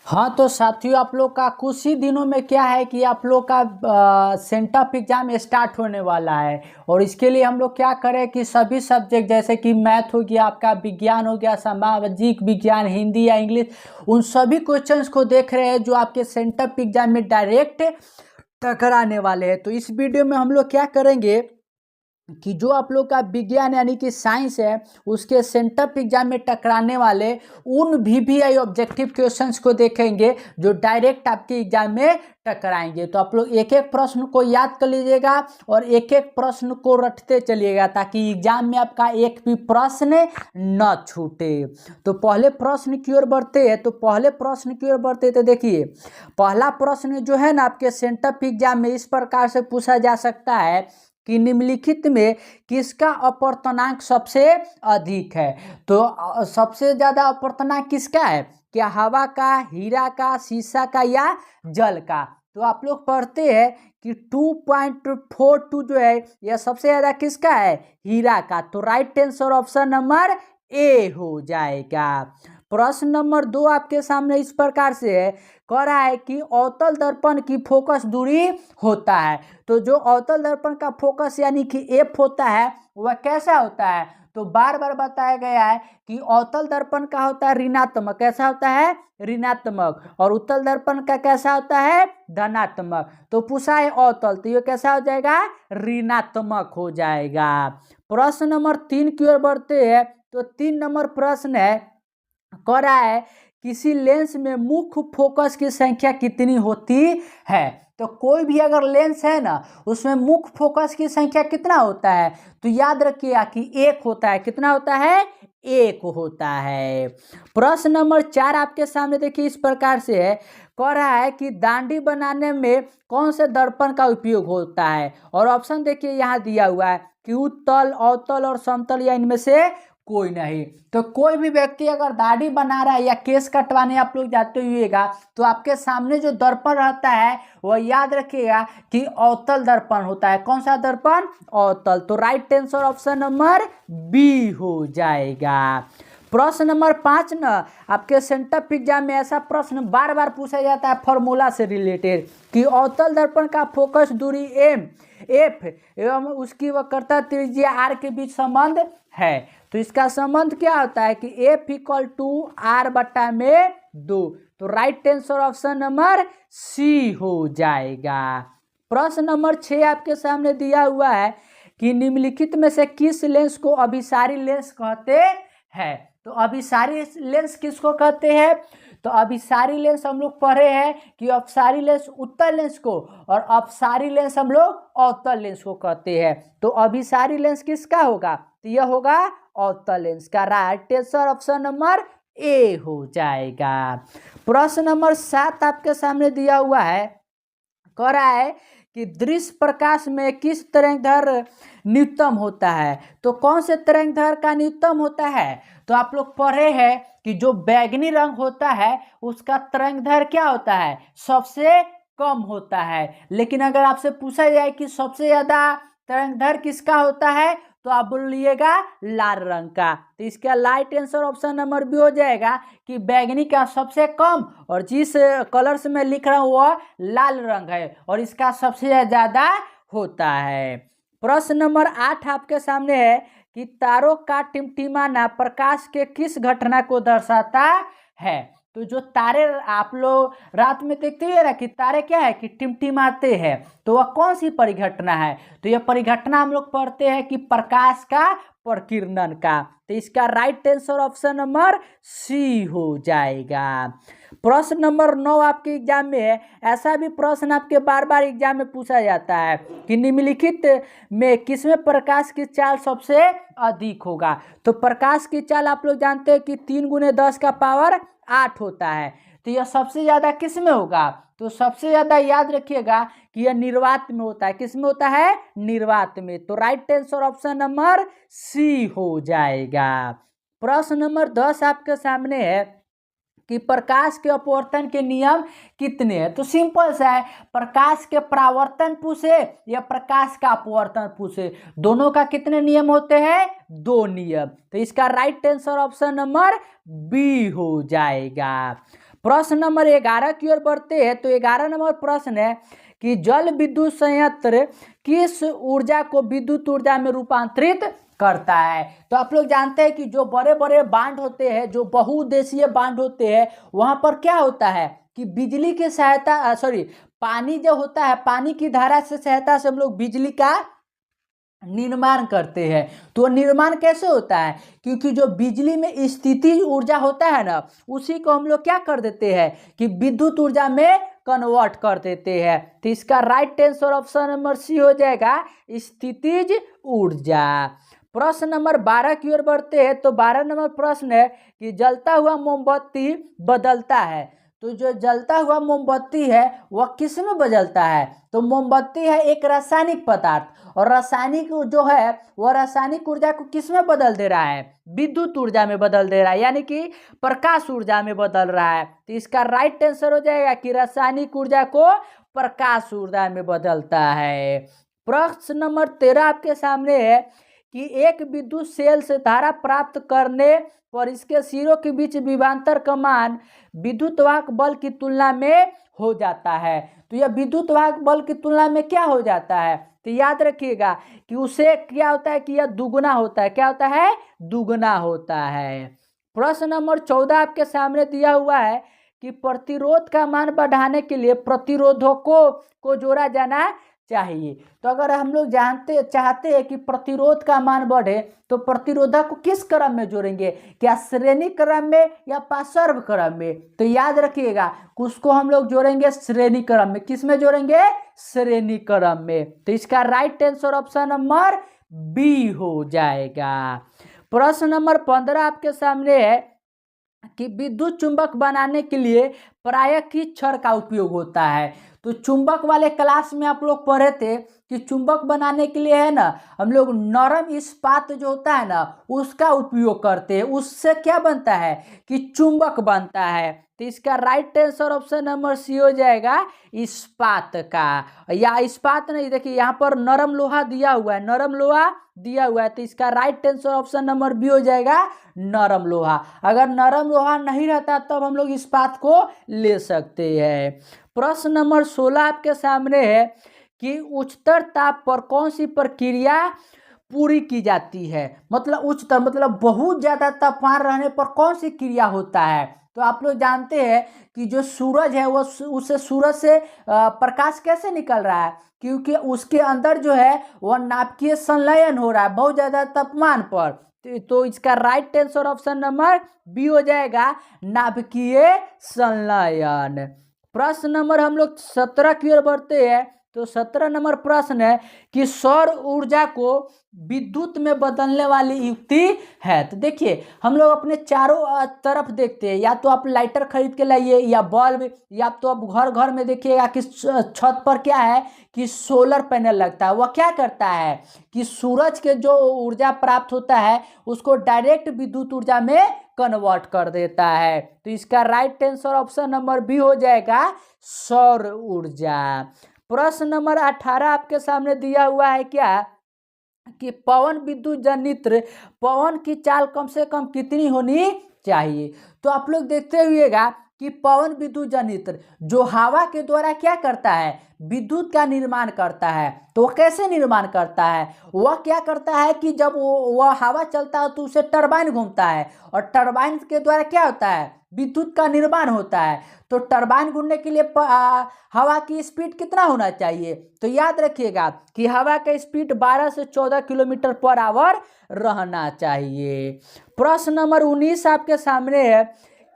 हाँ तो साथियों, आप लोग का कुछ ही दिनों में क्या है कि आप लोग का सेंटअप एग्जाम स्टार्ट होने वाला है। और इसके लिए हम लोग क्या करें कि सभी सब्जेक्ट जैसे कि मैथ हो गया, आपका विज्ञान हो गया, सामाजिक विज्ञान, हिंदी या इंग्लिश, उन सभी क्वेश्चंस को देख रहे हैं जो आपके सेंटअप एग्जाम में डायरेक्ट टकराने वाले हैं। तो इस वीडियो में हम लोग क्या करेंगे कि जो आप लोग का विज्ञान यानी कि साइंस है, उसके सेंटअप एग्जाम में टकराने वाले उन वीवीआई ऑब्जेक्टिव क्वेश्चंस को देखेंगे जो डायरेक्ट आपके एग्जाम में टकराएंगे। तो आप लोग एक एक प्रश्न को याद कर लीजिएगा और एक एक प्रश्न को रटते चलिएगा ताकि एग्जाम में आपका एक भी प्रश्न न छूटे। तो पहले प्रश्न की ओर बढ़ते हैं। तो देखिए, पहला प्रश्न जो है ना आपके सेंटअप एग्जाम में इस प्रकार से पूछा जा सकता है कि निम्नलिखित में किसका अपर्तनांक सबसे अधिक है। तो सबसे ज़्यादा अपर्तनांक किसका है? क्या हवा का, हीरा का, शीशा का या जल का? तो आप लोग पढ़ते हैं कि 2.42 जो है यह सबसे ज़्यादा किसका है? हीरा का। तो right answer option number A हो जाएगा। प्रश्न नंबर 2 आपके सामने इस प्रकार से है, कह रहा है कि अवतल दर्पण की फोकस दूरी होता है। तो जो अवतल दर्पण का फोकस यानी कि एफ होता है वह कैसा होता है? तो बार बार बताया गया है कि अवतल दर्पण का होता है ऋणात्मक। कैसा होता है? ऋणात्मक। और उत्तल दर्पण का कैसा होता है? धनात्मक। तो पूछा है अवतल, तो ये कैसा हो जाएगा? ऋणात्मक हो जाएगा। प्रश्न नंबर 3 की ओर बढ़ते हैं। तो 3 नंबर प्रश्न है, कह रहा है किसी लेंस में मुख्य फोकस की संख्या कितनी होती है। तो कोई भी अगर लेंस है ना, उसमें मुख्य फोकस की संख्या कितना होता है? तो याद रखिएगा कि एक होता है। कितना होता है? एक होता है। प्रश्न नंबर 4 आपके सामने देखिए इस प्रकार से है, कह रहा है कि दांडी बनाने में कौन से दर्पण का उपयोग होता है। और ऑप्शन देखिए यहाँ दिया हुआ है कि उत्तल, अवतल और समतल या इनमें से कोई नहीं। तो कोई भी व्यक्ति अगर दाढ़ी बना रहा है या केस कटवाने आप लोग जाते हुएगा तो आपके सामने जो दर्पण रहता है वह याद रखिएगा कि अवतल दर्पण होता है। कौन सा दर्पण? अवतल। तो right answer option number B हो जाएगा। प्रश्न नंबर 5 न आपके सेंटअप एग्जाम में ऐसा प्रश्न बार बार पूछा जाता है फॉर्मूला से रिलेटेड कि अवतल दर्पण का फोकस दूरी एम एफ एवं उसकी वक्रता त्रिज्या आर के बीच संबंध है। तो इसका संबंध क्या होता है कि एफ इक्वल टू आर बटा में 2। तो right answer option number C हो जाएगा। प्रश्न नंबर 6 आपके सामने दिया हुआ है कि निम्नलिखित में से किस लेंस को अभिसारी लेंस कहते हैं। तो अभिसारी लेंस किसको कहते हैं? तो अभिसारी लेंस हम लोग पढ़े हैं कि अपसारी लेंस उत्तल लेंस को और अपसारी लेंस हम लोग अवतल लेंस को कहते हैं। तो अभिसारी लेंस किसका होगा? तो यह होगा अवतल लेंस का। Right answer option number A हो जाएगा। प्रश्न नंबर 7 आपके सामने दिया हुआ है, कह रहा है कि दृश्य प्रकाश में किस तरंगदैर्घ्य न्यूनतम होता है। तो कौन से तरंगदैर्घ्य का न्यूनतम होता है? तो आप लोग पढ़े हैं कि जो बैगनी रंग होता है उसका तरंगदैर्घ्य क्या होता है? सबसे कम होता है। लेकिन अगर आपसे पूछा जाए कि सबसे ज्यादा तरंगदैर्घ्य किसका होता है तो आप बोलिएगा लाल रंग का। तो इसका right answer option number B हो जाएगा कि बैगनी का सबसे कम, और जिस कलर से मैं लिख रहा हूं वह लाल रंग है और इसका सबसे ज्यादा होता है। प्रश्न नंबर 8 आपके सामने है कि तारों का टिमटिमाना प्रकाश के किस घटना को दर्शाता है। तो जो तारे आप लोग रात में देखते हैं ना कि तारे क्या है कि टिमटिमाते हैं, तो वह कौन सी परिघटना है? तो यह परिघटना हम लोग पढ़ते हैं कि प्रकाश का प्रकीर्णन का। तो इसका right answer option number C हो जाएगा। प्रश्न नंबर 9 आपके एग्जाम में है। ऐसा भी प्रश्न आपके बार बार एग्जाम में पूछा जाता है कि निम्नलिखित में किसमें प्रकाश की चाल सबसे अधिक होगा। तो प्रकाश की चाल आप लोग जानते हैं कि 3 × 10 का पावर 8 होता है। तो यह सबसे ज्यादा किस में होगा? तो सबसे ज्यादा याद रखिएगा कि यह निर्वात में होता है। किस में होता है? निर्वात में। तो right answer option number C हो जाएगा। प्रश्न नंबर 10 आपके सामने है कि प्रकाश के अपवर्तन के नियम कितने हैं। तो सिंपल सा है, प्रकाश के परावर्तन पूछे या प्रकाश का अपवर्तन पूछे, दोनों का कितने नियम होते हैं? 2 नियम। तो इसका right answer option number B हो जाएगा। प्रश्न नंबर 11 की ओर बढ़ते हैं। तो 11 नंबर प्रश्न है कि जल विद्युत संयंत्र किस ऊर्जा को विद्युत ऊर्जा में रूपांतरित करता है। तो आप लोग जानते हैं कि जो बड़े बड़े बांध होते हैं, जो बहुउद्देशीय बांध होते हैं, वहां पर क्या होता है कि बिजली की सहायता पानी जो होता है, पानी की धारा से सहायता से हम लोग बिजली का निर्माण करते हैं। तो निर्माण कैसे होता है, क्योंकि जो बिजली में स्थितिज ऊर्जा होता है ना, उसी को हम लोग क्या कर देते हैं कि विद्युत ऊर्जा में कन्वर्ट कर देते हैं। तो इसका right answer option number C हो जाएगा, स्थितिज ऊर्जा। प्रश्न नंबर 12 की ओर बढ़ते हैं। तो 12 नंबर प्रश्न है कि जलता हुआ मोमबत्ती बदलता है। तो जो जलता हुआ मोमबत्ती है वह किस में बदलता है। तो मोमबत्ती है एक रासायनिक पदार्थ, और रासायनिक जो है वह रासायनिक ऊर्जा को किस में बदल दे रहा है, विद्युत ऊर्जा में बदल दे रहा है, यानी कि प्रकाश ऊर्जा में बदल रहा है। तो इसका राइट आंसर हो जाएगा कि रासायनिक ऊर्जा को प्रकाश ऊर्जा में बदलता है। प्रश्न नंबर 13 आपके सामने है कि एक विद्युत सेल से धारा प्राप्त करने पर इसके सिरों के बीच विभवांतर का मान विद्युत वाहक बल की तुलना में हो जाता है। तो यह विद्युत वाहक बल की तुलना में क्या हो जाता है, तो याद रखिएगा कि उसे क्या होता है कि यह दुगुना होता है। क्या होता है, दुगुना होता है। प्रश्न नंबर 14 आपके सामने दिया हुआ है कि प्रतिरोध का मान बढ़ाने के लिए प्रतिरोधकों को जोड़ा जाना चाहिए। तो अगर हम लोग चाहते हैं कि प्रतिरोध का मान बढ़े, तो प्रतिरोधक को किस क्रम में जोड़ेंगे, क्या श्रेणी क्रम में या पार्श्व क्रम में। तो याद रखिएगा उसको हम लोग जोड़ेंगे श्रेणी क्रम में। किस में जोड़ेंगे, श्रेणी क्रम में। तो इसका right answer option number B हो जाएगा। प्रश्न नंबर 15 आपके सामने है कि विद्युत चुंबक बनाने के लिए प्रायः किस छड़ का उपयोग होता है। तो चुंबक वाले क्लास में आप लोग पढ़े थे कि चुंबक बनाने के लिए है ना, हम लोग नरम इस्पात जो होता है ना उसका उपयोग करते हैं। उससे क्या बनता है कि चुंबक बनता है। तो इसका right answer option number C हो जाएगा, इस्पात का। या इस्पात नहीं, देखिए यहाँ पर नरम लोहा दिया हुआ है, नरम लोहा दिया हुआ है। तो इसका right answer option number B हो जाएगा, नरम लोहा। अगर नरम लोहा नहीं रहता तब हम लोग इस्पात को ले सकते हैं। प्रश्न नंबर 16 आपके सामने है कि उच्चतर ताप पर कौन सी प्रक्रिया पूरी की जाती है। मतलब उच्चतर मतलब बहुत ज्यादा तापमान रहने पर कौन सी क्रिया होता है। तो आप लोग जानते हैं कि जो सूरज है वो उससे सूरज से प्रकाश कैसे निकल रहा है, क्योंकि उसके अंदर जो है वह नाभिकीय संलयन हो रहा है बहुत ज्यादा तापमान पर। तो इसका right answer option number B हो जाएगा, नाभिकीय संलयन। प्रश्न नंबर हम लोग 17 की ओर बढ़ते हैं। तो 17 नंबर प्रश्न है कि सौर ऊर्जा को विद्युत में बदलने वाली युक्ति है। तो देखिए हम लोग अपने चारों तरफ देखते हैं, या तो आप लाइटर खरीद के लाइए या बल्ब, या तो आप घर घर में देखिएगा कि छत पर क्या है कि सोलर पैनल लगता है। वह क्या करता है कि सूरज के जो ऊर्जा प्राप्त होता है उसको डायरेक्ट विद्युत ऊर्जा में कन्वर्ट कर देता है। तो इसका right answer option number B हो जाएगा, सौर ऊर्जा। प्रश्न नंबर 18 आपके सामने दिया हुआ है क्या कि पवन विद्युत जनित्र पवन की चाल कम से कम कितनी होनी चाहिए। तो आप लोग देखते हुएगा कि पवन विद्युत जनित्र जो हवा के द्वारा क्या करता है, विद्युत का निर्माण करता है। तो वह कैसे निर्माण करता है, वह क्या करता है कि जब वह हवा चलता है तो उसे टरबाइन घूमता है, और टरबाइन के द्वारा क्या होता है, विद्युत का निर्माण होता है। तो टरबाइन घूमने के लिए हवा की स्पीड कितना होना चाहिए। तो याद रखिएगा कि हवा का स्पीड 12 से 14 किलोमीटर पर आवर रहना चाहिए। प्रश्न नंबर 19 आपके सामने है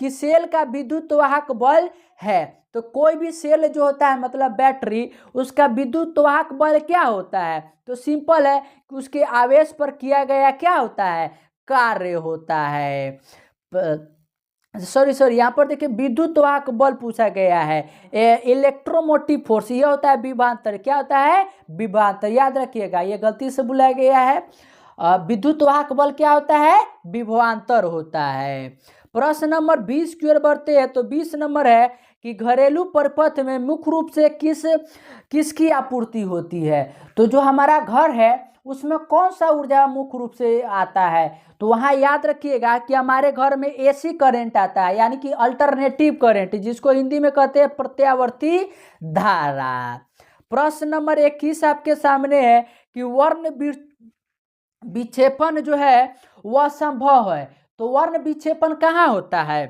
कि सेल का विद्युत वाहक बल है। तो कोई भी सेल जो होता है मतलब बैटरी, उसका विद्युत वाहक बल क्या होता है। तो सिंपल है कि उसके आवेश पर किया गया क्या होता है, कार्य होता है। सॉरी यहाँ पर देखिए विद्युत वाहक बल पूछा गया है। इलेक्ट्रोमोटिव फोर्स ये होता है विभवांतर। क्या होता है, विभवांतर। याद रखिएगा ये गलती से बुलाया गया है। विद्युत वाहक बल क्या होता है, विभवांतर होता है। प्रश्न नंबर 20 की ओर बढ़ते हैं। तो 20 नंबर है कि घरेलू परिपथ में मुख्य रूप से किसकी आपूर्ति होती है। तो जो हमारा घर है उसमें कौन सा ऊर्जा मुख्य रूप से आता है? तो वहाँ याद रखिएगा कि हमारे घर में एसी करंट आता है, यानी कि अल्टरनेटिव करंट, जिसको हिंदी में कहते हैं प्रत्यावर्ती धारा। प्रश्न नंबर 21 आपके सामने है कि वर्ण विक्षेपण जो है वह संभव है। तो वर्ण विक्षेपण कहाँ होता है?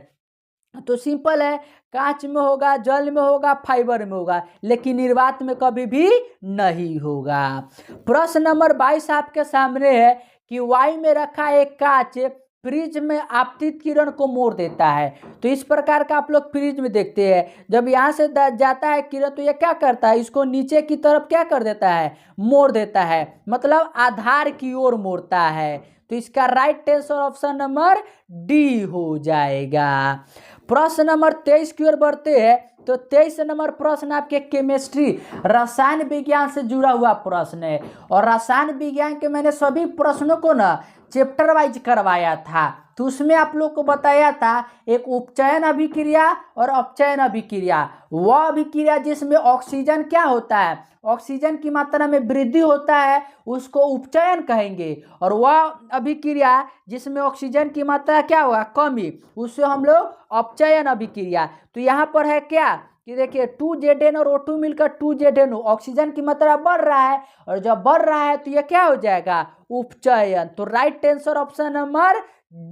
तो सिंपल है, कांच में होगा, जल में होगा, फाइबर में होगा, लेकिन निर्वात में कभी भी नहीं होगा। प्रश्न नंबर 22 आपके सामने है कि वायु में रखा एक कांच फ्रिज में आपतित किरण को मोड़ देता है। तो इस प्रकार का आप लोग फ्रिज में देखते हैं, जब यहाँ से जाता है किरण तो ये क्या करता है, इसको नीचे की तरफ क्या कर देता है, मोड़ देता है, मतलब आधार की ओर मोड़ता है। तो इसका right answer option number D हो जाएगा। प्रश्न नंबर 23 की ओर बढ़ते हैं। तो 23 नंबर प्रश्न आपके केमिस्ट्री रसायन विज्ञान से जुड़ा हुआ प्रश्न है, और रसायन विज्ञान के मैंने सभी प्रश्नों को ना चैप्टर वाइज करवाया था। तो उसमें आप लोग को बताया था एक उपचयन अभिक्रिया और अपचयन अभिक्रिया। वह अभिक्रिया जिसमें ऑक्सीजन क्या होता है, ऑक्सीजन की मात्रा में वृद्धि होता है, उसको उपचयन कहेंगे, और वह अभिक्रिया जिसमें ऑक्सीजन की मात्रा क्या होगा, कमी, उससे हम लोग अपचयन अभिक्रिया। तो यहाँ पर है क्या कि देखिए 2Zn और O2 मिलकर 2ZnO, ऑक्सीजन की मात्रा बढ़ रहा है, और जब बढ़ रहा है तो यह क्या हो जाएगा, उपचयन। तो right answer option number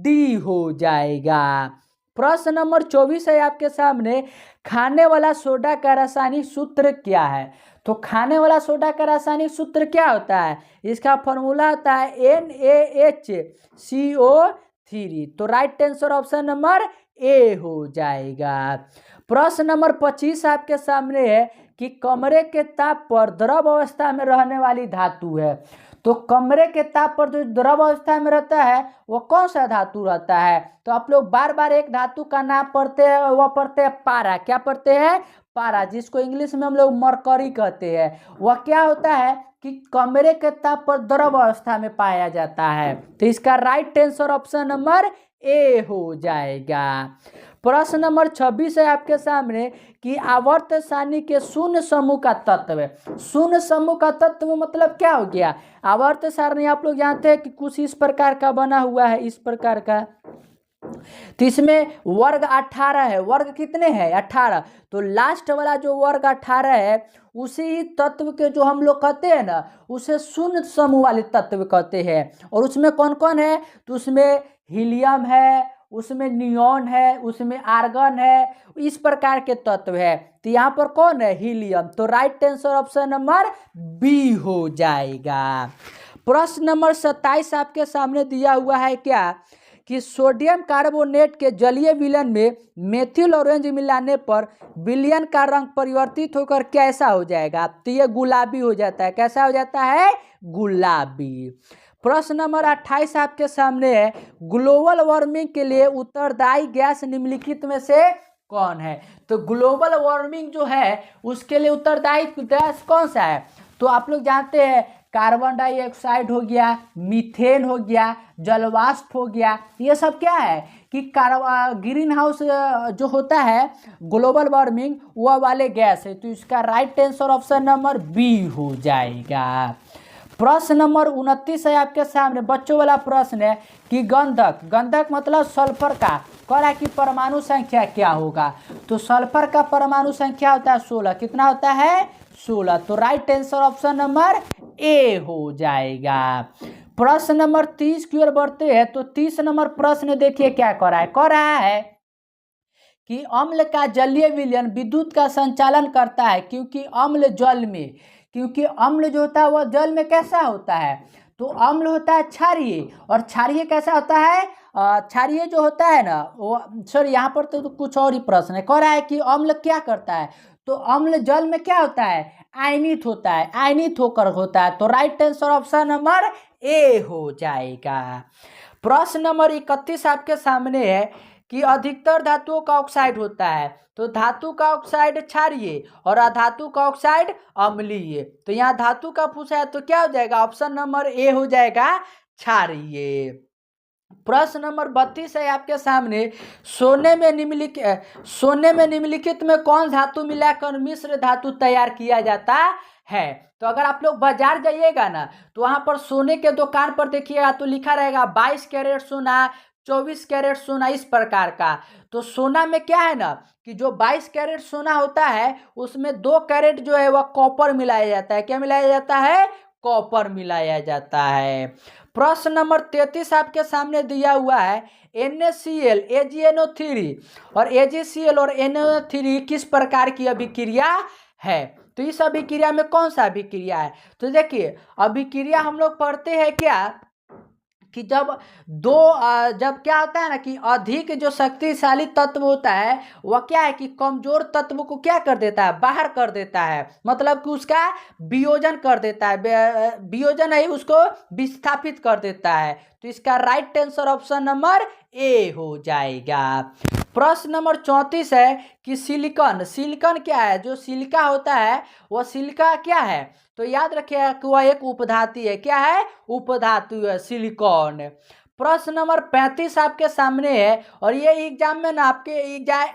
D हो जाएगा। प्रश्न नंबर 24 है आपके सामने, खाने वाला सोडा का रासायनिक सूत्र क्या है? तो खाने वाला सोडा का रासायनिक सूत्र क्या होता है? इसका फॉर्मूला होता है NaHCO3। तो right answer option number A हो जाएगा। प्रश्न नंबर 25 आपके सामने है कि कमरे के ताप पर द्रव अवस्था में रहने वाली धातु है। तो कमरे के ताप पर जो द्रव अवस्था में रहता है वो कौन सा धातु रहता है? तो आप लोग बार बार एक धातु का नाम पढ़ते हैं, वह पढ़ते हैं पारा। क्या पढ़ते हैं? पारा, जिसको इंग्लिश में हम लोग मरकरी कहते हैं। वह क्या होता है कि कमरे के ताप पर द्रव अवस्था में पाया जाता है। तो इसका right answer option number A हो जाएगा। प्रश्न नंबर 26 है आपके सामने कि आवर्त सारणी के शून्य समूह का तत्व। शून्य समूह का तत्व मतलब क्या हो गया? आवर्त सारणी आप लोग जानते हैं कि कुछ इस प्रकार का बना हुआ है, इस प्रकार का। तो इसमें वर्ग 18 है। वर्ग कितने हैं? 18। तो लास्ट वाला जो वर्ग 18 है उसी तत्व के जो हम लोग कहते हैं ना, उसे शून्य समूह वाले तत्व कहते हैं। और उसमें कौन कौन है? तो उसमें हीलियम है, उसमें नियॉन है, उसमें आर्गन है, इस प्रकार के तत्व है। तो यहाँ पर कौन है? हीलियम। तो right answer option number B हो जाएगा। प्रश्न नंबर 27 आपके सामने दिया हुआ है क्या कि सोडियम कार्बोनेट के जलीय विलयन में मेथिल ऑरेंज मिलाने पर विलयन का रंग परिवर्तित होकर कैसा हो जाएगा? तो ये गुलाबी हो जाता है। कैसा हो जाता है? गुलाबी। प्रश्न नंबर 28 आपके सामने है, ग्लोबल वार्मिंग के लिए उत्तरदायी गैस निम्नलिखित में से कौन है? तो ग्लोबल वार्मिंग जो है उसके लिए उत्तरदायी गैस कौन सा है? तो आप लोग जानते हैं कार्बन डाइऑक्साइड हो गया, मीथेन हो गया, जलवाष्प हो गया। ये सब क्या है कि ग्रीन हाउस जो होता है ग्लोबल वार्मिंग, वह वाले गैस है। तो इसका right answer option number B हो जाएगा। प्रश्न नंबर 29 है आपके सामने, बच्चों वाला प्रश्न है कि गंधक, गंधक मतलब सल्फर का, कह रहा है कि परमाणु संख्या क्या होगा? तो सल्फर का परमाणु संख्या होता है 16। कितना होता है? 16। तो right answer option number A हो जाएगा। प्रश्न नंबर 30 की ओर बढ़ते हैं। तो 30 नंबर प्रश्न देखिए क्या कह रहा है। कह रहा है कि अम्ल का जलीय विलयन विद्युत का संचालन करता है, क्योंकि अम्ल जल में, क्योंकि अम्ल जो होता है वह जल में कैसा होता है? तो अम्ल होता है क्षारीय, और क्षारीय कैसा होता है? क्षारीय जो होता है ना वो, सॉरी यहाँ पर तो कुछ और ही प्रश्न है। कह रहा है कि अम्ल क्या करता है? तो अम्ल जल में क्या होता है? आयनित होता है, आयनित होकर होता है। तो right answer option number A हो जाएगा। प्रश्न नंबर 31 आपके सामने है कि अधिकतर धातुओं का ऑक्साइड होता है। तो धातु का ऑक्साइड क्षारीय और अधातु का ऑक्साइड अम्लीय। तो यहाँ धातु का पूछा है तो क्या हो जाएगा? ऑप्शन नंबर ए हो जाएगा, क्षारीय। प्रश्न नंबर 32 है आपके सामने। सोने में निम्नलिखित में कौन धातु मिलाकर मिश्र धातु तैयार किया जाता है। तो अगर आप लोग बाजार जाइएगा ना, तो वहां पर सोने के दुकान पर देखिएगा तो लिखा रहेगा 22 कैरेट सोना, 24 कैरेट सोना, इस प्रकार का। तो सोना में क्या है ना कि जो 22 कैरेट सोना होता है उसमें 2 कैरेट जो है वह कॉपर मिलाया जाता है। क्या मिलाया जाता है? कॉपर मिलाया जाता है। प्रश्न नंबर 33 आपके सामने दिया हुआ है। NaCl, AgNO3 और AgCl और NO3 किस प्रकार की अभिक्रिया है। तो इस अभिक्रिया में कौन सा अभिक्रिया है? तो देखिए, अभिक्रिया हम लोग पढ़ते हैं क्या कि जब क्या होता है ना कि अधिक जो शक्तिशाली तत्व होता है वह क्या है कि कमजोर तत्व को क्या कर देता है? बाहर कर देता है, मतलब कि उसका वियोजन कर देता है। वियोजन है, उसको विस्थापित कर देता है। तो इसका right answer option number A हो जाएगा। प्रश्न नंबर 34 है कि सिलिकॉन। सिलिकॉन क्या है? जो सिलिका होता है वह सिलिका क्या है? तो याद रखिएगा कि वह एक उपधातु है। क्या है? उपधातु है सिलिकॉन। प्रश्न नंबर 35 आपके सामने है, और ये एग्जाम में ना आपके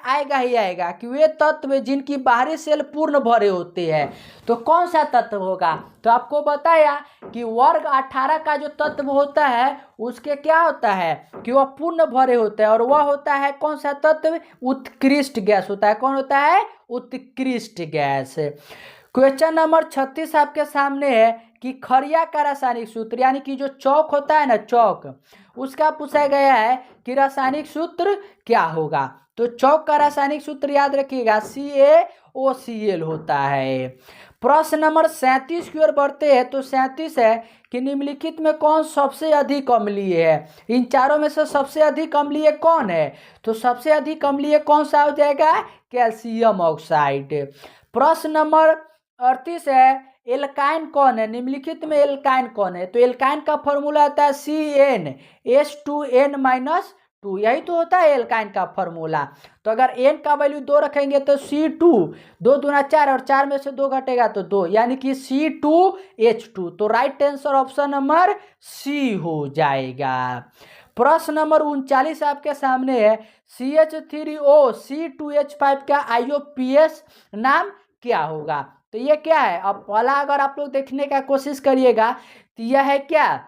आएगा ही आएगा कि वे तत्व जिनकी बाहरी सेल पूर्ण भरे होते हैं। तो कौन सा तत्व होगा? तो आपको बताया कि वर्ग 18 का जो तत्व होता है उसके क्या होता है कि वह पूर्ण भरे होते हैं, और वह होता है कौन सा तत्व? उत्कृष्ट गैस होता है। कौन होता है? उत्कृष्ट गैस। क्वेश्चन नंबर 36 आपके सामने है कि खरिया का रासायनिक सूत्र, यानी कि जो चौक होता है ना, चौक, उसका पूछा गया है कि रासायनिक सूत्र क्या होगा। तो चौक का रासायनिक सूत्र याद रखिएगा CaOCl होता है। प्रश्न नंबर 37 की ओर बढ़ते हैं। तो 37 है कि निम्नलिखित में कौन सबसे अधिक अम्लीय है। इन चारों में से सबसे अधिक अम्लीय कौन है? तो सबसे अधिक अम्लीय कौन सा हो जाएगा? Calcium oxide. प्रश्न नंबर 38 है एल्काइन कौन है? निम्नलिखित में एल्काइन कौन है? तो एल्काइन का फॉर्मूला आता है CnH2n-2, यही तो होता है एल्काइन का फॉर्मूला। तो अगर n का वैल्यू 2 रखेंगे तो C2, 2 दूना 4, और 4 में से 2 घटेगा तो 2, यानी कि C2H2। तो right answer option number C हो जाएगा। प्रश्न नंबर 39 आपके सामने है। CH3O C2H5 का IUPAC नाम क्या होगा? तो ये क्या है? अब पहला अगर आप लोग देखने का कोशिश करिएगा तो यह है क्या?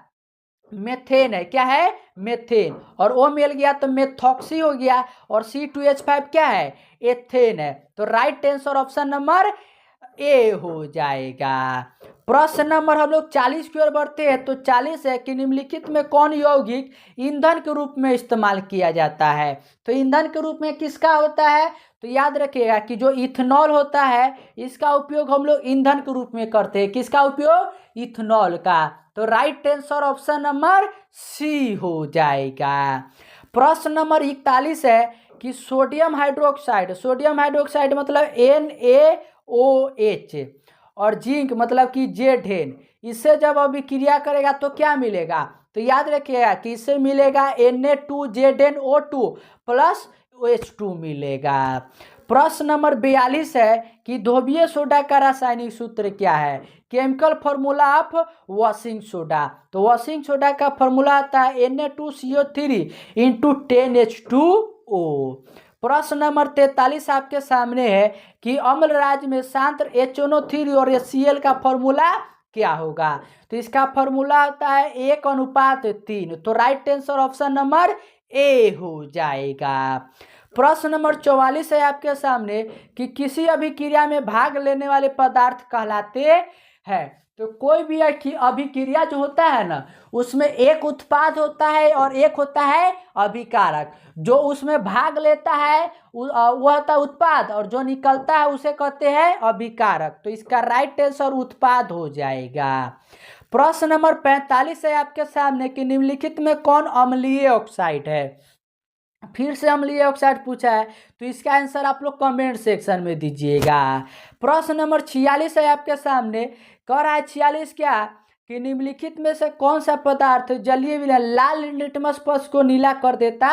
मेथेन है। क्या है? मेथेन। और O मिल गया तो मेथॉक्सी हो गया, और C2H5 क्या है? एथेन है। तो right answer option number A हो जाएगा। प्रश्न नंबर हम लोग 40 की ओर बढ़ते हैं। तो 40 है कि निम्नलिखित में कौन यौगिक ईंधन के रूप में इस्तेमाल किया जाता है। तो ईंधन के रूप में किसका होता है? तो याद रखिएगा कि जो इथेनॉल होता है इसका उपयोग हम लोग ईंधन के रूप में करते हैं। किसका उपयोग? इथेनॉल का। तो right answer option number C हो जाएगा। प्रश्न नंबर 41 है कि सोडियम हाइड्रोक्साइड। सोडियम हाइड्रोक्साइड मतलब NaOH, और जिंक मतलब कि Zn, इससे जब अभिक्रिया करेगा तो क्या मिलेगा? तो याद रखिएगा कि इससे मिलेगा Na2ZnO2 प्लस OH2 मिलेगा। प्रश्न नंबर 42 है कि ध्रुवीय सोडा का रासायनिक सूत्र क्या है? Chemical formula of washing soda. तो वॉशिंग सोडा का फॉर्मूला आता है Na2CO3 इंटू 10H2O। प्रश्न नंबर 43 आपके सामने है कि अम्ल राज्य में सांद्र HNO3 और HCl का फॉर्मूला क्या होगा? तो इसका फॉर्मूला होता है 1:3। तो right answer option number A हो जाएगा। प्रश्न नंबर 44 है आपके सामने कि किसी अभिक्रिया में भाग लेने वाले पदार्थ कहलाते हैं। तो कोई भी अभिक्रिया जो होता है ना उसमें एक उत्पाद होता है और एक होता है अभिकारक। जो उसमें भाग लेता है वह होता है उत्पाद, और जो निकलता है उसे कहते हैं अभिकारक। तो इसका राइट आंसर उत्पाद हो जाएगा। प्रश्न नंबर 45 है आपके सामने कि निम्नलिखित में कौन अम्लीय ऑक्साइड है। फिर से अम्लीय ऑक्साइड पूछा है, तो इसका आंसर आप लोग कमेंट सेक्शन में दीजिएगा। प्रश्न नंबर 46 है आपके सामने, कह रहा है 46 क्या कि निम्नलिखित में से कौन सा पदार्थ जलीय विलायक लाल लिटमस पट्स को नीला कर देता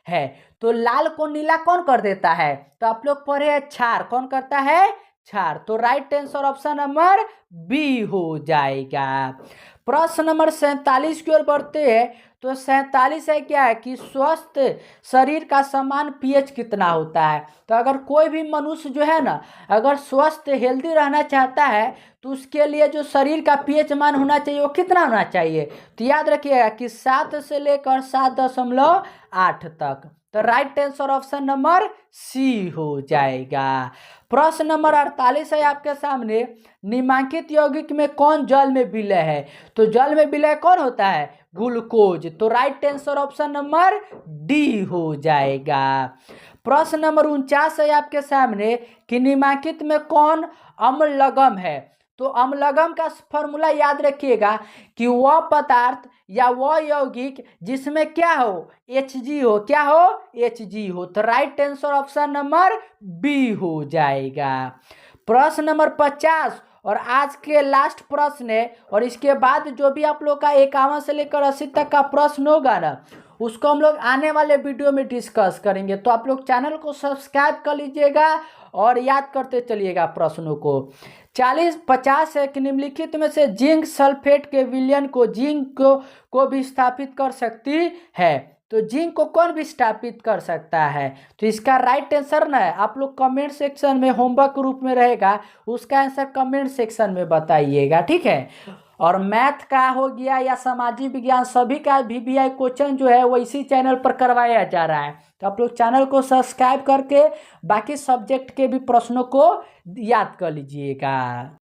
है। तो लाल को नीला कौन कर देता है? तो आप लोग पढ़े हैं क्षार। कौन करता है? क्षार। तो right answer option number B हो जाएगा। प्रश्न नंबर 47 की ओर बढ़ते हैं। तो 47 है क्या है कि स्वस्थ शरीर का समान पीएच कितना होता है। तो अगर कोई भी मनुष्य जो है ना, अगर स्वस्थ हेल्दी रहना चाहता है तो उसके लिए जो शरीर का पीएच मान होना चाहिए वो कितना होना चाहिए। तो याद रखिएगा कि 7 से लेकर 7.8 तक। तो right answer option number C हो जाएगा। प्रश्न नंबर 48 है आपके सामने, निम्नलिखित यौगिक में कौन जल में विलय है। तो जल में विलय कौन होता है, ग्लूकोज। तो right answer option number D हो जाएगा। प्रश्न नंबर 49 है आपके सामने कि निम्नलिखित में कौन अम्लगम है। तो अम्लगम का फॉर्मूला याद रखिएगा कि वह पदार्थ या वह यौगिक जिसमें क्या हो, Hg हो, क्या हो, Hg हो। तो right answer option number B हो जाएगा। प्रश्न नंबर 50 और आज के लास्ट प्रश्न है, और इसके बाद जो भी आप लोग का 51 से लेकर 80 तक का प्रश्न होगा ना, उसको हम लोग आने वाले वीडियो में डिस्कस करेंगे। तो आप लोग चैनल को सब्सक्राइब कर लीजिएगा और याद करते चलिएगा प्रश्नों को। 50 है कि निम्नलिखित में से जिंक सल्फेट के विलयन को जिंक को विस्थापित कर सकती है। तो जिंक को कौन विस्थापित कर सकता है। तो इसका राइट आंसर ना है, आप लोग कमेंट सेक्शन में होमवर्क रूप में रहेगा, उसका आंसर कमेंट सेक्शन में बताइएगा, ठीक है। और मैथ का हो गया या सामाजिक विज्ञान, सभी का VVI क्वेश्चन जो है वो इसी चैनल पर करवाया जा रहा है। तो आप लोग चैनल को सब्सक्राइब करके बाकी सब्जेक्ट के भी प्रश्नों को याद कर लीजिएगा।